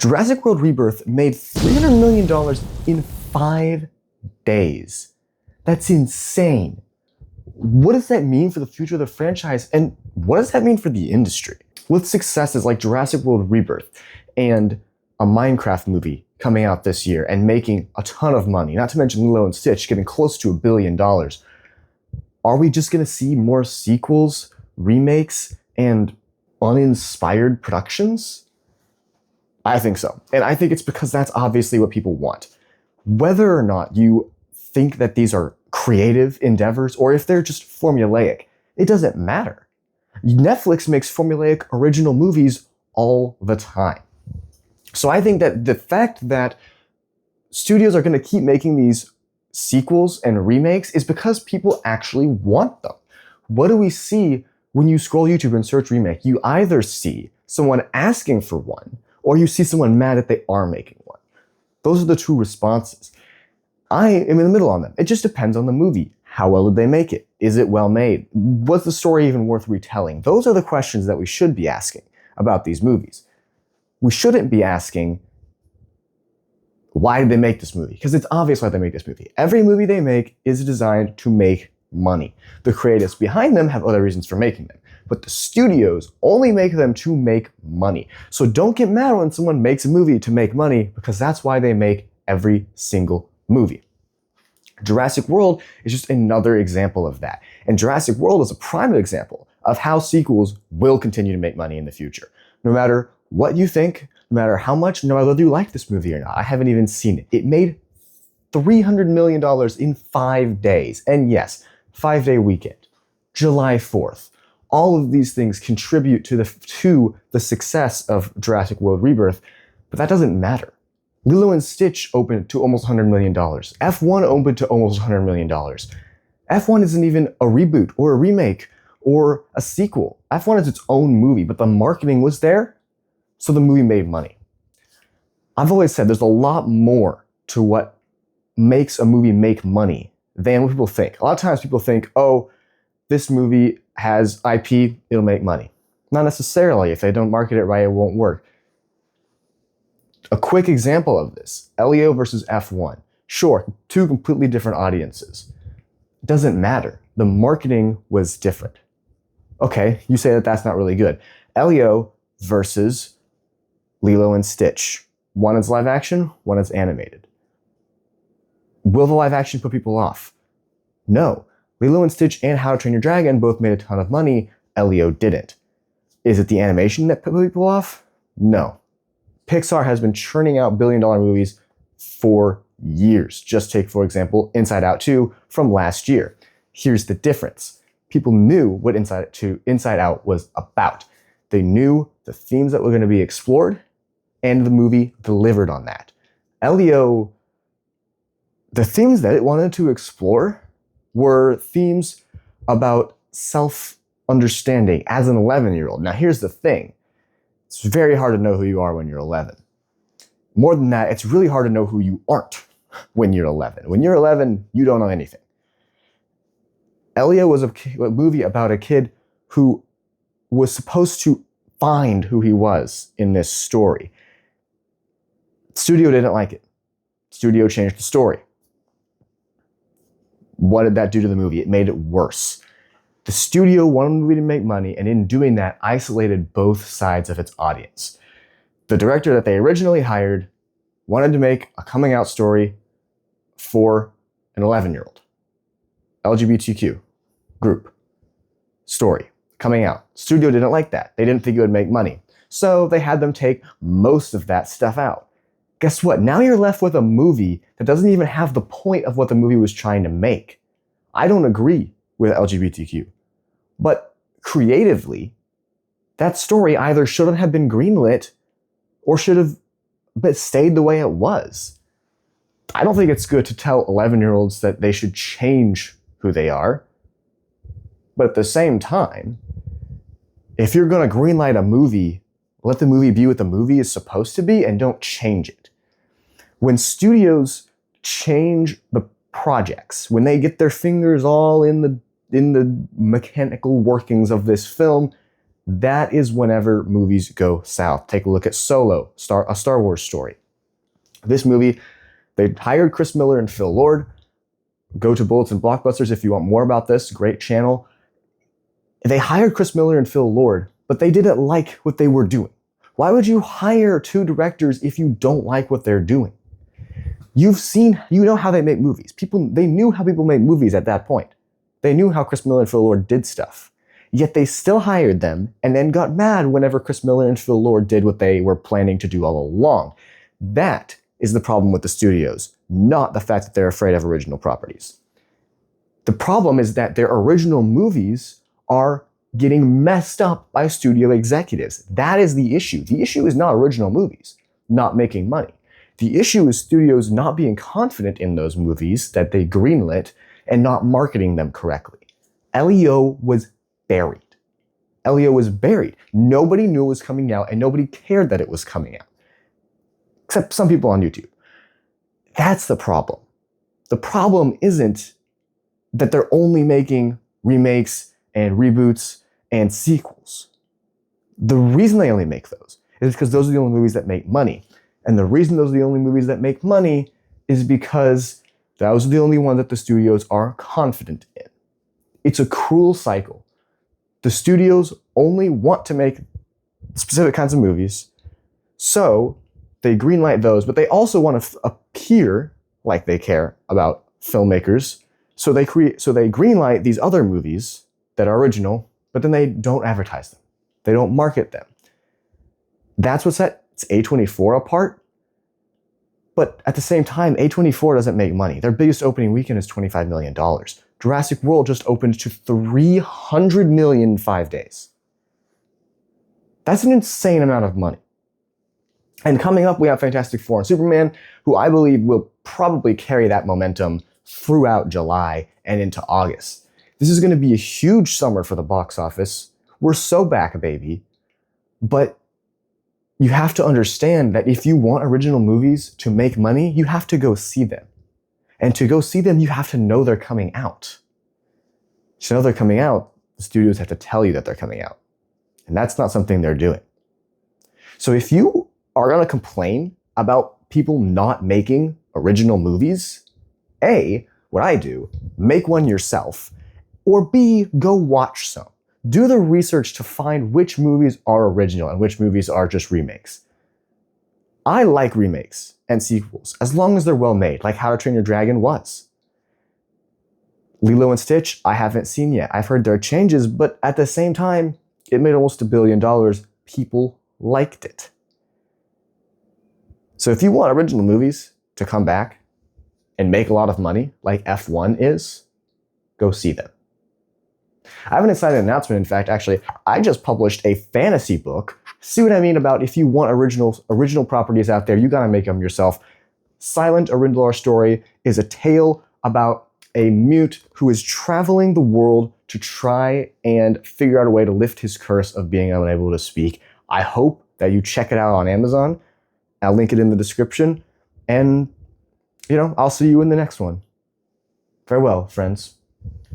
Jurassic World Rebirth made $300 million in 5 days. That's insane. What does that mean for the future of the franchise? And what does that mean for the industry? With successes like Jurassic World Rebirth and a Minecraft movie coming out this year and making a ton of money, not to mention Lilo and Stitch getting close to $1 billion, are we just going to see more sequels, remakes, and uninspired productions? I think so. And I think it's because that's obviously what people want. Whether or not you think that these are creative endeavors or if they're just formulaic, it doesn't matter. Netflix makes formulaic original movies all the time. So I think that the fact that studios are going to keep making these sequels and remakes is because people actually want them. What do we see when you scroll YouTube and search remake? You either see someone asking for one, or you see someone mad that they are making one. Those are the two responses. I am in the middle on them. It just depends on the movie. How well did they make it? Is it well made? Was the story even worth retelling? Those are the questions that we should be asking about these movies. We shouldn't be asking, why did they make this movie? Because it's obvious why they make this movie. Every movie they make is designed to make money. The creatives behind them have other reasons for making them, but the studios only make them to make money. So don't get mad when someone makes a movie to make money, because that's why they make every single movie. Jurassic World is just another example of that. And Jurassic World is a prime example of how sequels will continue to make money in the future. No matter what you think, no matter how much, no matter whether you like this movie or not. I haven't even seen it. It made $300 million in 5 days. And yes, 5-day weekend, July 4th. All of these things contribute to the success of Jurassic World Rebirth, but that doesn't matter. Lilo and Stitch opened to almost $100 million. F1 opened to almost $100 million. F1 isn't even a reboot or a remake or a sequel. F1 is its own movie, but the marketing was there, so the movie made money. I've always said there's a lot more to what makes a movie make money than what people think. A lot of times people think, oh, this movie has IP, it'll make money. Not necessarily. If they don't market it right, it won't work. A quick example of this, Elio versus F1. Sure, two completely different audiences. Doesn't matter. The marketing was different. Okay, you say that that's not really good. Elio versus Lilo and Stitch. One is live action, one is animated. Will the live action put people off? No. Lilo and Stitch and How to Train Your Dragon both made a ton of money. Elio didn't. Is it the animation that put people off? No. Pixar has been churning out billion-dollar movies for years. Just take, for example, Inside Out 2 from last year. Here's the difference. People knew what Inside Out was about. They knew the themes that were going to be explored, and the movie delivered on that. Elio, the themes that it wanted to explore were themes about self-understanding as an 11-year-old. Now, here's the thing. It's very hard to know who you are when you're 11. More than that, it's really hard to know who you aren't when you're 11. When you're 11, you don't know anything. Elio was a movie about a kid who was supposed to find who he was in this story. Studio didn't like it. Studio changed the story. What did that do to the movie? It made it worse. The studio wanted the movie to make money, and in doing that, isolated both sides of its audience. The director that they originally hired wanted to make a coming out story for an 11-year-old. LGBTQ group story coming out. Studio didn't like that. They didn't think it would make money. So they had them take most of that stuff out. Guess what? Now you're left with a movie that doesn't even have the point of what the movie was trying to make. I don't agree with LGBTQ. But creatively, that story either shouldn't have been greenlit or should have stayed the way it was. I don't think it's good to tell 11-year-olds that they should change who they are. But at the same time, if you're going to greenlight a movie, let the movie be what the movie is supposed to be and don't change it. When studios change the projects, when they get their fingers all in the mechanical workings of this film, That is whenever movies go south. Take a look at Solo, a Star Wars story. This movie, they hired Chris Miller and Phil Lord. Go to Bullets and Blockbusters if you want more about this. Great channel. They hired Chris Miller and Phil Lord, but they didn't like what they were doing. Why would you hire two directors if you don't like what they're doing? You know how they make movies. They knew how people make movies at that point. They knew how Chris Miller and Phil Lord did stuff. Yet they still hired them and then got mad whenever Chris Miller and Phil Lord did what they were planning to do all along. That is the problem with the studios, not the fact that they're afraid of original properties. The problem is that their original movies are getting messed up by studio executives. That is the issue. The issue is not original movies not making money. The issue is studios not being confident in those movies that they greenlit and not marketing them correctly. Elio was buried. Elio was buried. Nobody knew it was coming out and nobody cared that it was coming out. Except some people on YouTube. That's the problem. The problem isn't that they're only making remakes and reboots and sequels. The reason they only make those is because those are the only movies that make money. And the reason those are the only movies that make money is because those are the only ones that the studios are confident in. It's a cruel cycle. The studios only want to make specific kinds of movies, so they greenlight those, but they also want to appear like they care about filmmakers, so they greenlight these other movies that are original, but then they don't advertise them. They don't market them. That's what sets A24 apart. But at the same time, A24 doesn't make money. Their biggest opening weekend is $25 million. Jurassic World just opened to $300 million in 5 days. That's an insane amount of money. And coming up, we have Fantastic Four and Superman, who I believe will probably carry that momentum throughout July and into August. This is going to be a huge summer for the box office. We're so back, baby. But you have to understand that if you want original movies to make money, you have to go see them. And to go see them, you have to know they're coming out. To know they're coming out, the studios have to tell you that they're coming out. And that's not something they're doing. So if you are going to complain about people not making original movies, A, what I do, make one yourself, or B, go watch some. Do the research to find which movies are original and which movies are just remakes. I like remakes and sequels, as long as they're well made, like How to Train Your Dragon was. Lilo and Stitch, I haven't seen yet. I've heard there are changes, but at the same time, it made almost $1 billion. People liked it. So if you want original movies to come back and make a lot of money, like F1 is, go see them. I have an exciting announcement, in fact, actually. I just published a fantasy book. See what I mean about if you want original properties out there, you gotta make them yourself. Silent Arindlar Story is a tale about a mute who is traveling the world to try and figure out a way to lift his curse of being unable to speak. I hope that you check it out on Amazon. I'll link it in the description. And, I'll see you in the next one. Farewell, friends.